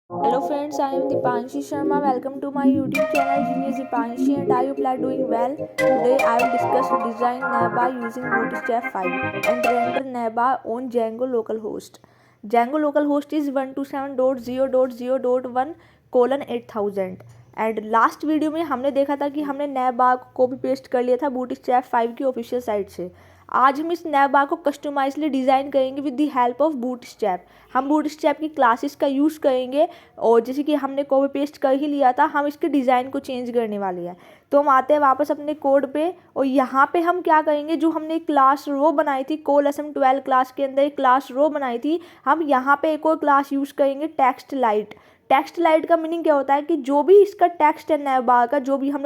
Hello friends, I am Dipanshi Sharma. Welcome to my YouTube channel Genius Dipanshi, and I hope you are doing well. Today I will discuss design Naba using Bootstrap 5 and render Naba on Django localhost. Django localhost is 127.0.0.1:8000 and last video में हमने देखा था कि हमने नैब बार को copy paste कर लिया था बूटस्ट्रैप 5 की ऑफिशियल साइट से। आज हम इस नैब बार को कस्टमाइजली डिज़ाइन करेंगे with the help of bootstrap. हम बूटस्ट्रैप की क्लासेस का यूज़ करेंगे और जैसे कि हमने कॉपी पेस्ट कर ही लिया था, हम इसके डिज़ाइन को चेंज करने वाले हैं। तो हम आते हैं वापस अपने कोड पे और यहाँ पे हम क्या करेंगे, जो हमने क्लास रो बनाई थी CoLSM12 क्लास के अंदर एक क्लास रो बनाई थी, हम यहाँ पे एक और क्लास यूज़ करेंगे टेक्स्ट लाइट। टेक्स्ट लाइट का मीनिंग क्या होता है कि जो भी इसका टेक्स्ट है नैब बार का, जो भी हम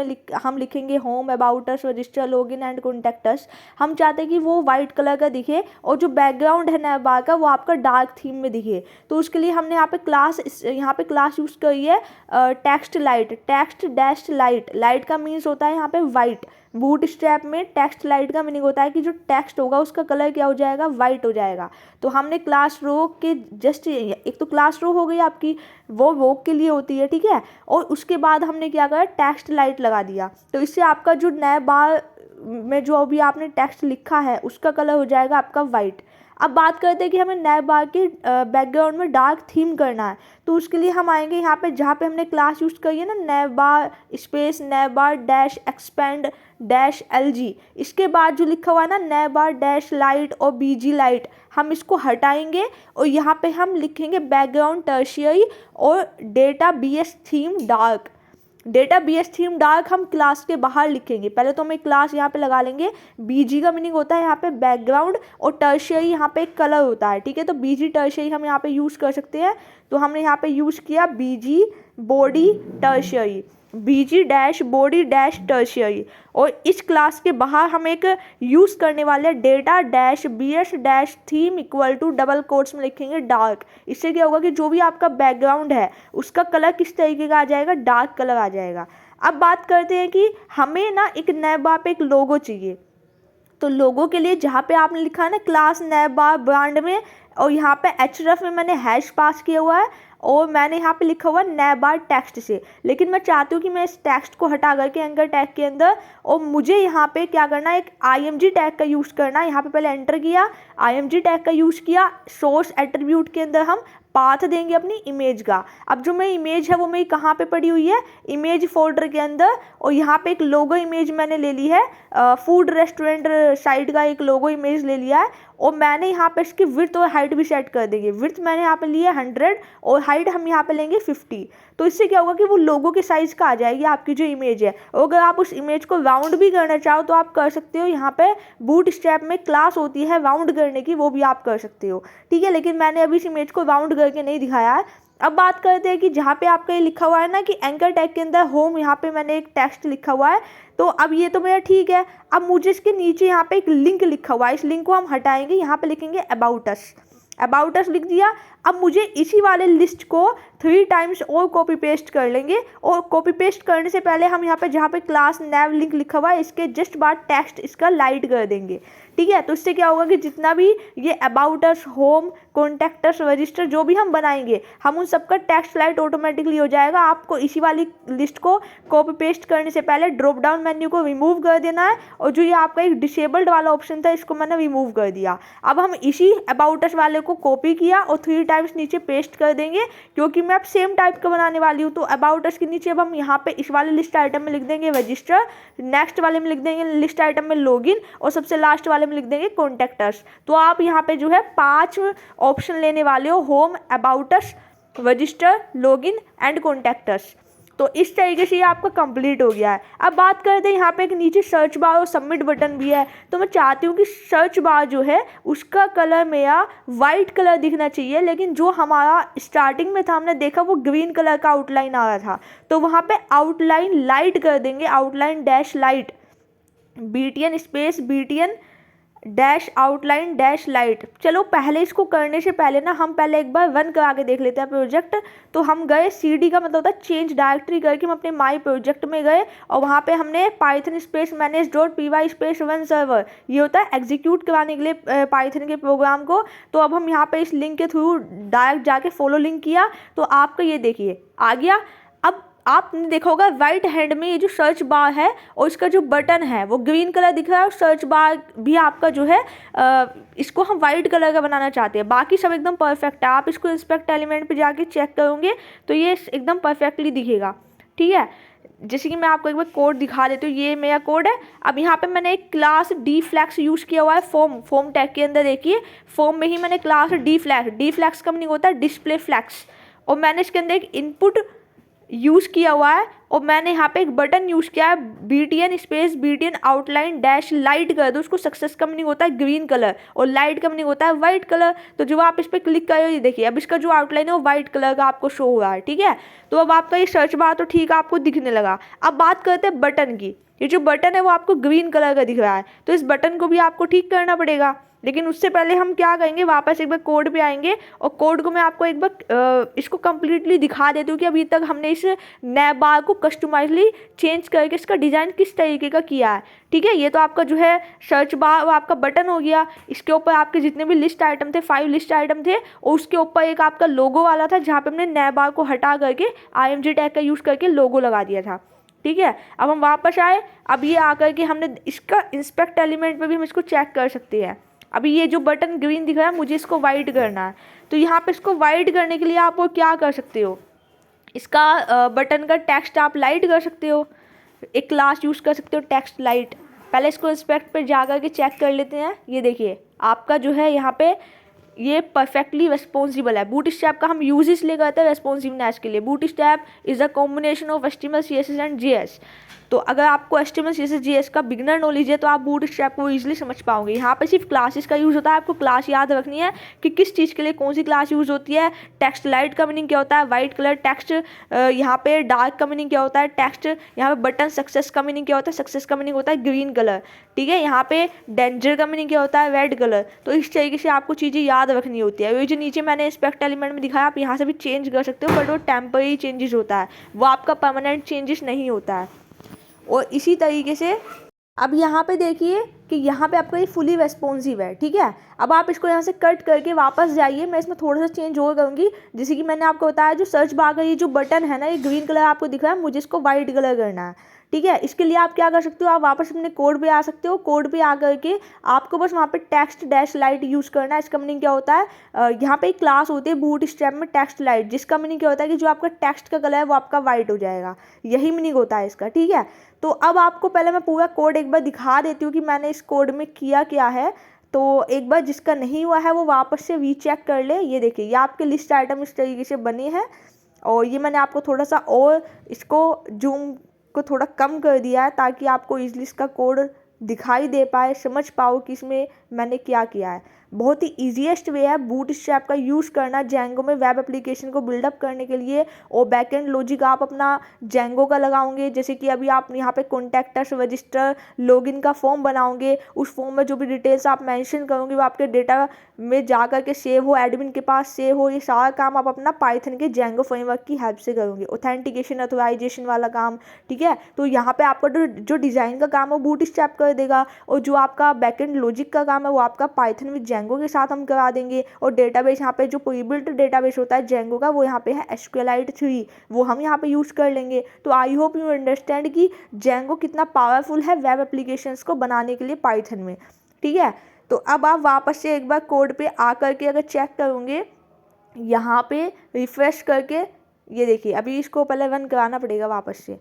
लिखेंगे home, about us, register, login and contact us, हम चाहते हैं कि वो वाइट कलर का दिखे और जो बैकग्राउंड है नैब बार का वो आपका डार्क थीम में दिखे। तो उसके लिए हमने यहाँ पे क्लास यूज़ करी है text light, text dash light. Light का मीन्स होता है यहाँ पे वाइट। बूटस्ट्रैप में टेक्स्ट लाइट का मीनिंग होता है कि जो टेक्स्ट होगा उसका कलर क्या हो जाएगा, वाइट हो जाएगा। तो हमने क्लास रो के जस्ट एक तो क्लास रो हो गई आपकी, वो के लिए होती है, ठीक है। और उसके बाद हमने क्या करा, टेक्स्ट लाइट लगा दिया। तो इससे आपका जो नैब बार में जो अभी आपने टेक्स्ट लिखा है उसका कलर हो जाएगा आपका वाइट। अब बात करते हैं कि हमें नैब बार के बैकग्राउंड में डार्क थीम करना है। तो उसके लिए हम आएंगे यहाँ पे जहाँ पे हमने क्लास यूज़ करी है ना, नैब बार स्पेस नैब बार डैश एक्सपेंड डैश LG। इसके बाद जो लिखा हुआ है ना नैब बार डैश लाइट और BG लाइट, हम इसको हटाएंगे और यहाँ पे हम लिखेंगे बैकग्राउंड टर्शियरी और data BS theme dark. Data BS theme dark हम क्लास के बाहर लिखेंगे। पहले तो हम एक क्लास यहाँ पे लगा लेंगे। BG का मीनिंग होता है यहाँ पे बैकग्राउंड और टर्शियरी यहाँ पे एक कलर होता है, ठीक है। तो BG टर्शियरी हम यहाँ पे यूज़ कर सकते हैं। तो हमने यहाँ पे यूज़ किया BG body tertiary, BG dash body dash tertiary. और इस क्लास के बाहर हम एक यूज़ करने वाले data dash BS dash theme equal to double quotes में लिखेंगे डार्क। इससे क्या होगा कि जो भी आपका बैकग्राउंड है उसका कलर किस तरीके का आ जाएगा, डार्क कलर आ जाएगा। अब बात करते हैं कि हमें ना एक नैब बार पे एक लोगो चाहिए। तो लोगो के लिए जहाँ पे आपने लिखा है ना क्लास नैब बार ब्रांड में, और यहाँ पे href में मैंने हैश पास किया हुआ है और मैंने यहाँ पे लिखा हुआ नैब बार टेक्स्ट से। लेकिन मैं चाहती हूँ कि मैं इस टेक्स्ट को हटा करके एंकर टैग के अंदर, और मुझे यहाँ पे क्या करना है, एक img टैग का यूज़ करना है। यहाँ पे पहले एंटर किया, img टैग का यूज़ किया। सोर्स एट्रीब्यूट के अंदर हम पाथ देंगे अपनी इमेज का। अब जो मेरी इमेज है वो मेरी कहाँ पे पड़ी हुई है, इमेज फोल्डर के अंदर। और यहाँ पे एक लोगो इमेज मैंने ले ली है, फूड रेस्टोरेंट साइड का एक लोगो इमेज ले लिया है। और मैंने यहाँ पे इसकी विड्थ और हाइट भी सेट कर देंगे। विड्थ मैंने यहाँ पे लिया 100 और हाइट हम यहाँ पे लेंगे 50। तो इससे क्या होगा कि वो लोगो के साइज़ का आ जाएगी आपकी जो इमेज है। और अगर आप उस इमेज को राउंड भी करना चाहो तो आप कर सकते हो। यहाँ पे बूटस्ट्रैप में क्लास होती है राउंड करने की, वो भी आप कर सकते हो, ठीक है। लेकिन मैंने अभी इस इमेज को राउंड करके नहीं दिखाया है। अब बात करते हैं कि जहाँ पे आपका ये लिखा हुआ है ना कि एंकर टैग के अंदर होम, यहाँ पे मैंने एक टेक्स्ट लिखा हुआ है। तो अब ये तो मेरा ठीक है। अब मुझे इसके नीचे यहाँ पे एक लिंक लिखा हुआ है, इस लिंक को हम हटाएंगे। यहाँ पे लिखेंगे अबाउट अस, अबाउट अस लिख दिया। अब मुझे इसी वाले लिस्ट को 3 टाइम्स और कॉपी पेस्ट कर लेंगे। और कॉपी पेस्ट करने से पहले हम यहाँ पे जहाँ पे क्लास नैव लिंक लिखा हुआ है इसके जस्ट बाद टेक्स्ट इसका लाइट कर देंगे, ठीक है। तो इससे क्या होगा कि जितना भी ये about us, home, contact us, register जो भी हम बनाएंगे, हम उन सबका टेक्स्ट लाइट ऑटोमेटिकली हो जाएगा। आपको इसी वाली लिस्ट को कॉपी पेस्ट करने से पहले ड्रॉप डाउन मेन्यू को रिमूव कर देना है। और जो ये आपका एक डिसेबल्ड वाला ऑप्शन था इसको मैंने रिमूव कर दिया। अब हम इसी अबाउट अस वाले को कॉपी किया और 3 टाइम्स नीचे पेस्ट कर देंगे, क्योंकि मैं अब सेम टाइप का बनाने वाली हूँ। तो अबाउट अस के नीचे अब हम यहाँ पे इस वाले लिस्ट आइटम में लिख देंगे रजिस्टर, नेक्स्ट वाले में लिख देंगे लिस्ट आइटम में लॉगिन, और सबसे लास्ट वाले में लिख देंगे कॉन्टैक्ट अस। तो आप यहाँ पे जो है 5 ऑप्शन लेने वाले हो, home, about us, register, login and contact us. तो इस तरीके से ये आपका कंप्लीट हो गया है। अब बात करते हैं यहाँ पे एक नीचे सर्च बार और सबमिट बटन भी है। तो मैं चाहती हूँ कि सर्च बार जो है उसका कलर मेरा वाइट कलर दिखना चाहिए, लेकिन जो हमारा स्टार्टिंग में था हमने देखा वो ग्रीन कलर का आउटलाइन आ रहा था। तो वहाँ पे आउटलाइन लाइट कर देंगे, outline dash light, BTN space BTN dash outline dash light. चलो पहले इसको करने से पहले ना हम पहले एक बार रन करा के देख लेते हैं प्रोजेक्ट। तो हम गए CD का मतलब होता है चेंज डायरेक्टरी करके हम अपने माई प्रोजेक्ट में गए और वहाँ पे हमने Python space manage dot py space run server, ये होता है एग्जीक्यूट कराने के लिए पाइथन के प्रोग्राम को। तो अब हम यहाँ पे इस लिंक के थ्रू डायरेक्ट जाके फॉलो लिंक किया तो आपका ये देखिए आ गया। अब आपने देखा होगा राइट हैंड में ये जो सर्च बार है और इसका जो बटन है वो ग्रीन कलर दिख रहा है और सर्च बार भी आपका जो है इसको हम वाइट कलर का बनाना चाहते हैं। बाकी सब एकदम परफेक्ट है। आप इसको इंस्पेक्ट एलिमेंट पे जाके चेक करोगे तो ये एकदम परफेक्टली दिखेगा। ठीक है, जैसे कि मैं आपको एक बार कोड दिखा देती हूँ। ये मेरा कोड है। अब यहाँ पे मैंने एक क्लास dflex यूज़ किया हुआ है फॉर्म टैग के अंदर। देखिए फॉर्म में ही मैंने क्लास dflex का मीनिंग होता है डिस्प्ले फ्लैक्स, और मैंने इसके अंदर एक इनपुट यूज़ किया हुआ है और मैंने यहाँ पे एक बटन यूज़ किया है btn space btn outline dash light कर दो। उसको सक्सेस का मीनिंग होता है ग्रीन कलर और लाइट का मीनिंग होता है वाइट कलर। तो जब आप इस पर क्लिक करो ये देखिए अब इसका जो आउटलाइन है वो वाइट कलर का आपको शो हो रहा है। ठीक है, तो अब आपका ये सर्च बार तो ठीक है आपको दिखने लगा। अब बात करते हैं बटन की। ये जो बटन है वो आपको ग्रीन कलर का दिख रहा है, तो इस बटन को भी आपको ठीक करना पड़ेगा। लेकिन उससे पहले हम क्या करेंगे, वापस एक बार कोड पे आएंगे और कोड को मैं आपको एक बार इसको कम्प्लीटली दिखा देती हूँ कि अभी तक हमने इस नैब बार को कस्टमाइजली चेंज करके इसका डिज़ाइन किस तरीके का किया है। ठीक है, ये तो आपका जो है सर्च बार वो आपका बटन हो गया। इसके ऊपर आपके जितने भी लिस्ट आइटम थे 5 लिस्ट आइटम थे और उसके ऊपर एक आपका लोगो वाला था जहाँ पे हमने नैब बार को हटा करके IMG टैग का यूज़ करके लोगो लगा दिया था। ठीक है, अब हम वापस आए। अब ये आकर के हमने इसका इंस्पेक्ट एलिमेंट पे भी हम इसको चेक कर सकते हैं। अभी ये जो बटन ग्रीन दिख रहा है मुझे इसको वाइट करना है, तो यहाँ पे इसको वाइट करने के लिए आप वो क्या कर सकते हो, इसका बटन का टेक्स्ट आप लाइट कर सकते हो। एक क्लास यूज़ कर सकते हो टेक्स्ट लाइट। पहले इसको इंस्पेक्ट पे जा कर के चेक कर लेते हैं। ये देखिए आपका जो है यहाँ पे ये परफेक्टली रेस्पॉन्सिबल है। बूटस्ट्रैप का हम यूज इसलिए करते हैं रेस्पॉन्सिवनेस के लिए। Bootstrap is a combination of HTML CSS and JS। तो अगर आपको HTML CSS JS का बिगनर नॉलेज है तो आप बूटस्ट्रैप को ईजिली समझ पाओगे। यहाँ पे सिर्फ क्लासेस का यूज़ होता है। आपको क्लास याद रखनी है कि किस चीज़ के लिए कौन सी क्लास यूज़ होती है। टेक्स्ट लाइट का मीनिंग क्या होता है, वाइट कलर। टेक्स्ट यहाँ पे डार्क का मीनिंग क्या होता है, टेक्स्ट। यहाँ पे बटन सक्सेस का मीनिंग क्या होता है, सक्सेस का मीनिंग होता है ग्रीन कलर। ठीक है, यहाँ पे डेंजर का मीनिंग क्या होता है, रेड कलर। तो इस तरीके से आपको चीज़ें याद रखनी होती है। ये जो नीचे मैंने इंस्पेक्ट एलिमेंट में दिखाया आप यहाँ से भी चेंज कर सकते हो, बट वो टेम्पररी चेंजेस होता है, वो आपका परमानेंट चेंजेस नहीं होता है। और इसी तरीके से अब यहाँ पे देखिए कि यहाँ पे आपका ये फुली रेस्पॉन्सिव है। ठीक है, अब आप इसको यहाँ से कट करके वापस जाइए। मैं इसमें थोड़ा सा चेंज और करूँगी। जैसे कि मैंने आपको बताया जो सर्च बार का ये जो बटन है ना ये ग्रीन कलर आपको दिख रहा है, मुझे इसको वाइट कलर करना है। ठीक है, इसके लिए आप क्या कर सकते हो, आप वापस अपने कोड पे आ सकते हो। कोड पे आ करके आपको बस वहाँ पे टेक्स्ट डैश लाइट यूज़ करना है। इसका मीनिंग क्या होता है, यहाँ पे एक क्लास होती है बूटस्ट्रैप में टेक्स्ट लाइट, जिसका मीनिंग क्या होता है कि जो आपका टेक्स्ट का कलर है वो आपका वाइट हो जाएगा। यही मीनिंग होता है इसका। ठीक है, तो अब आपको पहले मैं पूरा कोड एक बार दिखा देती हूँ कि मैंने इस कोड में किया क्या है। तो एक बार जिसका नहीं हुआ है वो वापस से रीचेक कर ले। ये देखिए ये आपके लिस्ट आइटम इस तरीके से बने हैं और ये मैंने आपको थोड़ा सा और इसको जूम को थोड़ा कम कर दिया है ताकि आपको इजीली इसका कोड दिखाई दे पाए, समझ पाओ कि इसमें मैंने क्या किया है। बहुत ही ईजीएस्ट वे है बूटस्ट्रैप का यूज़ करना जेंगो में वेब एप्लीकेशन को बिल्डअप करने के लिए। और बैकएंड लॉजिक आप अपना जेंगो का लगाओगे। जैसे कि अभी आप यहाँ पे कॉन्टैक्ट अस रजिस्टर लॉगिन का फॉर्म बनाओगे, उस फॉर्म में जो भी डिटेल्स आप मेंशन करोगे वो आपके डेटा में जा कर के सेव हो, एडमिन के पास सेव हो। ये सारा काम आप अपना पाइथन के जेंगो फ्रेमवर्क की हेल्प से करोगे। ऑथेंटिकेशन ऑथराइजेशन वाला काम। ठीक है, तो यहाँ पे आपका जो डिज़ाइन का काम है वो बूटस्ट्रैप कर देगा और जो आपका बैकएंड लॉजिक का काम है वो आपका पाइथन विद जेंगो के साथ हम करा देंगे। और डेटाबेस यहाँ पे जो प्रीबिल्ट डेटाबेस होता है जेंगो का वो यहाँ पे है SQLite 3, वो हम यहाँ पे यूज़ कर लेंगे। तो आई होप यू अंडरस्टैंड कि जेंगो कितना पावरफुल है वेब एप्लीकेशंस को बनाने के लिए पाइथन में। ठीक है, तो अब आप वापस से एक बार कोड पे आ करके अगर चेक करोगे यहाँ पे रिफ्रेश करके, ये देखिए अभी इसको पहले रन कराना पड़ेगा वापस से।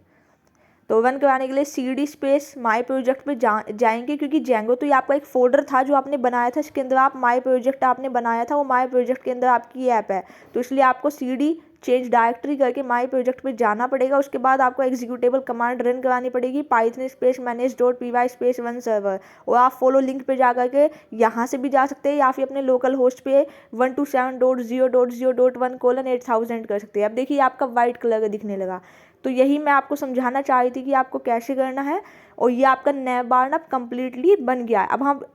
तो रन कराने के लिए CD स्पेस माई प्रोजेक्ट पे जाएंगे क्योंकि जेंगो तो ये आपका एक फोल्डर था जो आपने बनाया था, इसके अंदर आप माई प्रोजेक्ट आपने बनाया था, वो माई प्रोजेक्ट के अंदर आपकी ऐप है। तो इसलिए आपको CD चेंज डायरेक्टरी करके माई प्रोजेक्ट पे जाना पड़ेगा। उसके बाद आपको एग्जीक्यूटेबल कमांड रन करानी पड़ेगी Python space manage dot py space run server. और आप फॉलो लिंक पे जा करके यहाँ से भी जा सकते हैं या फिर अपने लोकल होस्ट पे 127.0.0.1:8000 कर सकते हैं। अब देखिए आपका वाइट कलर का दिखने लगा। तो यही मैं आपको समझाना चाह रही थी कि आपको कैसे करना है। और ये आपका नैव बार ना कम्प्लीटली बन गया है।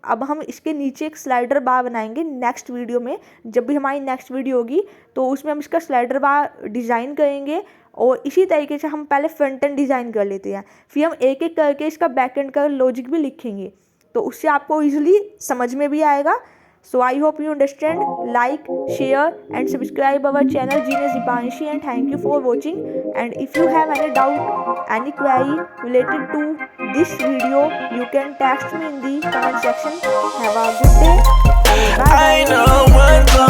अब हम इसके नीचे एक स्लाइडर बार बनाएंगे नेक्स्ट वीडियो में। जब भी हमारी नेक्स्ट वीडियो होगी तो उसमें हम इसका स्लाइडर बार डिज़ाइन करेंगे। और इसी तरीके से हम पहले फ्रंट एंड डिज़ाइन कर लेते हैं, फिर हम एक एक करके इसका बैक एंड का लॉजिक भी लिखेंगे, तो उससे आपको ईजिली समझ में भी आएगा। So I hope you understand. Like, share and subscribe our channel Genius Dipanshi, and thank you for watching. And if you have any doubt, any query related to this video, you can text me in the comment section. Have a good day. Bye bye.